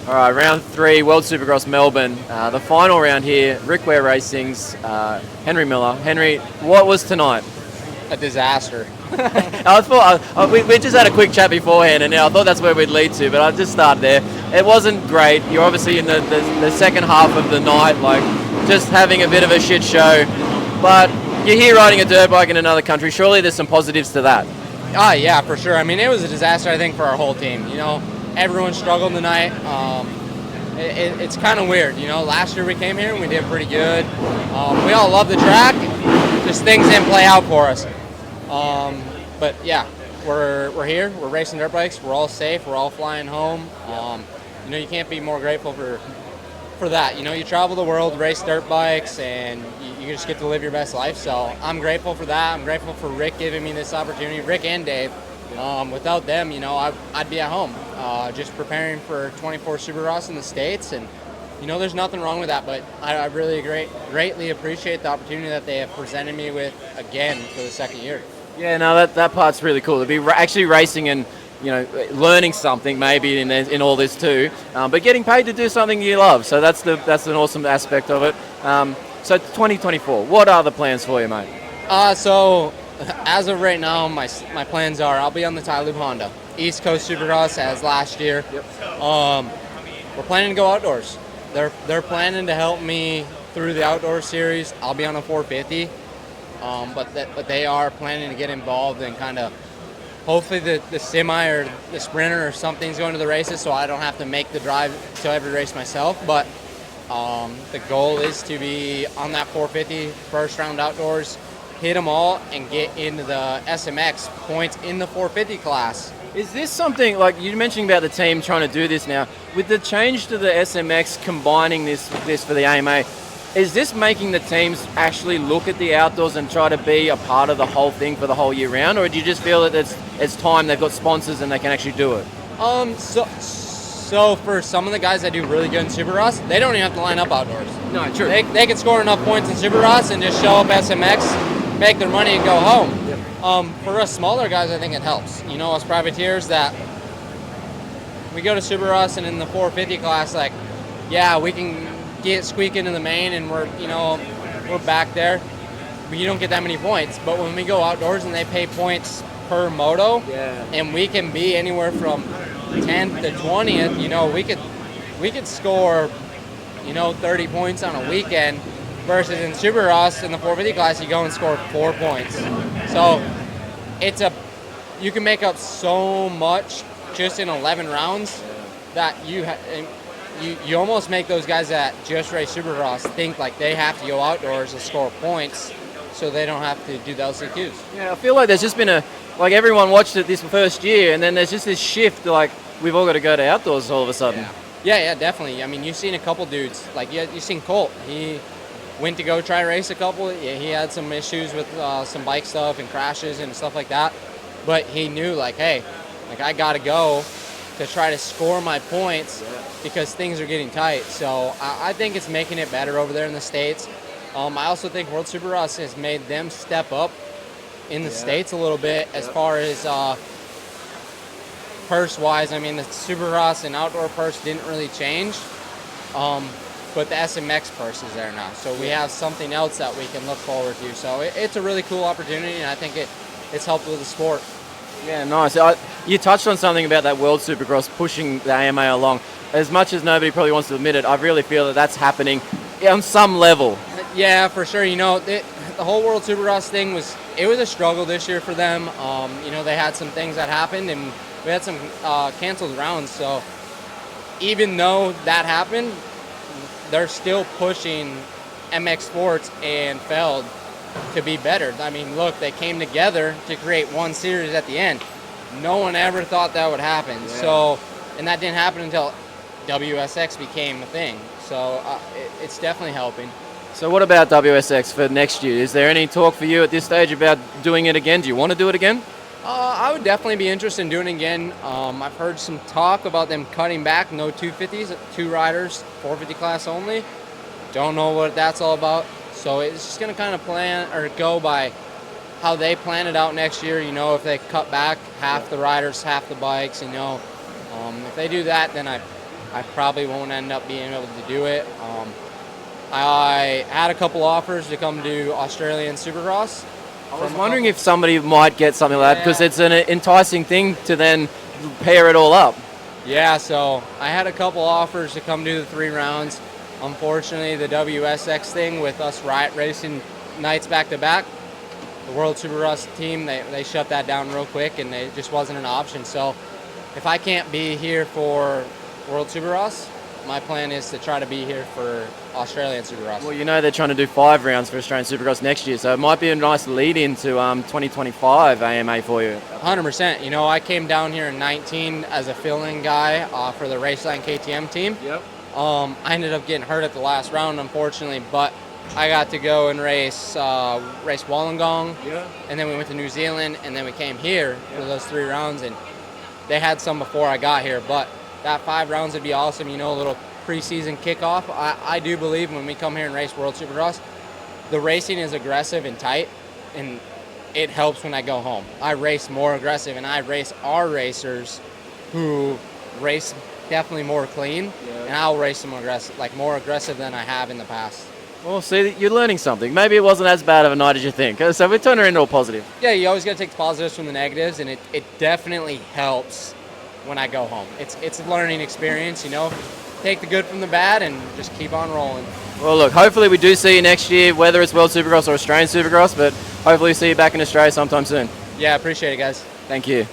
All right, round 3, World Supercross Melbourne. The final round here, Rick Ware Racing's Henry Miller. Henry, what was tonight? A disaster. I thought we just had a quick chat beforehand, and I thought that's where we'd lead to, but I'll just start there. It wasn't great. You're obviously in the second half of the night, like just having a bit of a shit show. But you're here riding a dirt bike in another country. Surely there's some positives to that. Yeah, for sure. I mean, it was a disaster, I think, for our whole team. Everyone struggled tonight. It's kind of weird. Last year we came here and we did pretty good. We all love the track. Just things didn't play out for us. But yeah, we're here. We're racing dirt bikes. We're all safe. We're all flying home. You can't be more grateful for that. You travel the world, race dirt bikes, and you just get to live your best life. So I'm grateful for that. I'm grateful for Rick giving me this opportunity, Rick and Dave. Without them, I'd be at home, just preparing for 24 Supercross in the States, and there's nothing wrong with that. But I really greatly appreciate the opportunity that they have presented me with again for the second year. Yeah, no, that part's really cool. To be actually racing and learning something maybe in all this too, but getting paid to do something you love. So that's an awesome aspect of it. So 2024, what are the plans for you, mate? So as of right now, my plans are I'll be on the Tyloob Honda East Coast Supercross as last year. Yep. We're planning to go outdoors. They're planning to help me through the outdoor series. I'll be on a 450, but they are planning to get involved and kind of hopefully the semi or the sprinter or something's going to the races, so I don't have to make the drive to every race myself. But the goal is to be on that 450 first round outdoors, hit them all, and get into the SMX points in the 450 class. Is this something, like you mentioned about the team trying to do this now, with the change to the SMX combining this for the AMA, is this making the teams actually look at the outdoors and try to be a part of the whole thing for the whole year round, or do you just feel that it's time, they've got sponsors and they can actually do it? So for some of the guys that do really good in Supercross, they don't even have to line up outdoors. No, true. They can score enough points in Supercross and just show up SMX, make their money, and go home. Yep. For us smaller guys, I think it helps. Us privateers that we go to Supercross and in the 450 class, we can squeak into the main and we're back there, but you don't get that many points. But when we go outdoors and they pay points per moto, and we can be anywhere from 10th to 20th, we could score 30 points on a weekend, versus in Supercross in the 450 class you go and score 4 points. So you can make up so much just in 11 rounds that you almost make those guys that just race Supercross think like they have to go outdoors and score points so they don't have to do the LCQs. Yeah, I feel like there's just been everyone watched it this first year, and then there's just this shift, like we've all got to go to outdoors all of a sudden. Yeah, definitely. I mean, you've seen a couple dudes, like you've seen Colt. He went to go try race a couple. Yeah, he had some issues with some bike stuff and crashes and stuff like that, but he knew hey, I got to go to try to score my points because things are getting tight. So I think it's making it better over there in the States. I also think World Supercross has made them step up in the States a little bit as far as purse-wise. I mean, the Supercross and outdoor purse didn't really change, but the SMX purse is there now. So we have something else that we can look forward to. So it's a really cool opportunity, and I think it's helped with the sport. Yeah, nice. You touched on something about that World Supercross pushing the AMA along. As much as nobody probably wants to admit it, I really feel that that's happening on some level. Yeah, for sure. The whole World Supercross thing was a struggle this year for them. They had some things that happened, and we had some canceled rounds. So even though that happened, they're still pushing MX Sports and Feld to be better. I mean, look, they came together to create one series at the end. No one ever thought that would happen. Yeah. So, and that didn't happen until WSX became a thing. So it's definitely helping. So what about WSX for next year? Is there any talk for you at this stage about doing it again? Do you want to do it again? I would definitely be interested in doing it again. I've heard some talk about them cutting back, no 250s, 2 riders, 450 class only. Don't know what that's all about. So it's just going to kind of plan or go by how they plan it out next year. If they cut back half the riders, half the bikes, if they do that, then I probably won't end up being able to do it. I had a couple offers to come do Australian Supercross. I was wondering if somebody might get something like that, because it's an enticing thing to then pair it all up. Yeah, so I had a couple offers to come do the 3 rounds. Unfortunately, the WSX thing with us riot racing nights back to back, the World Supercross team, they shut that down real quick, and it just wasn't an option. So if I can't be here for World Supercross, my plan is to try to be here for Australian Supercross. Well, you know they're trying to do 5 rounds for Australian Supercross next year, so it might be a nice lead into 2025 AMA for you. 100%. You know, I came down here in 19 as a fill-in guy for the Raceline KTM team. Yep. I ended up getting hurt at the last round, unfortunately, but I got to go and race Wollongong, and then we went to New Zealand, and then we came here for those 3 rounds, and they had some before I got here, but that 5 rounds would be awesome, you know, a little preseason kickoff. I do believe when we come here and race World Supercross, the racing is aggressive and tight, and it helps when I go home. I race more aggressive, and I race our racers who race definitely more clean, and I'll race them aggressive, like more aggressive than I have in the past. Well, see, you're learning something. Maybe it wasn't as bad of a night as you think. So we turn it into a positive. Yeah, you always got to take the positives from the negatives, and it definitely helps when I go home. It's a learning experience, you know. Take the good from the bad and just keep on rolling. Well, look, hopefully we do see you next year, whether it's World Supercross or Australian Supercross, but hopefully we see you back in Australia sometime soon. Yeah, appreciate it, guys. Thank you.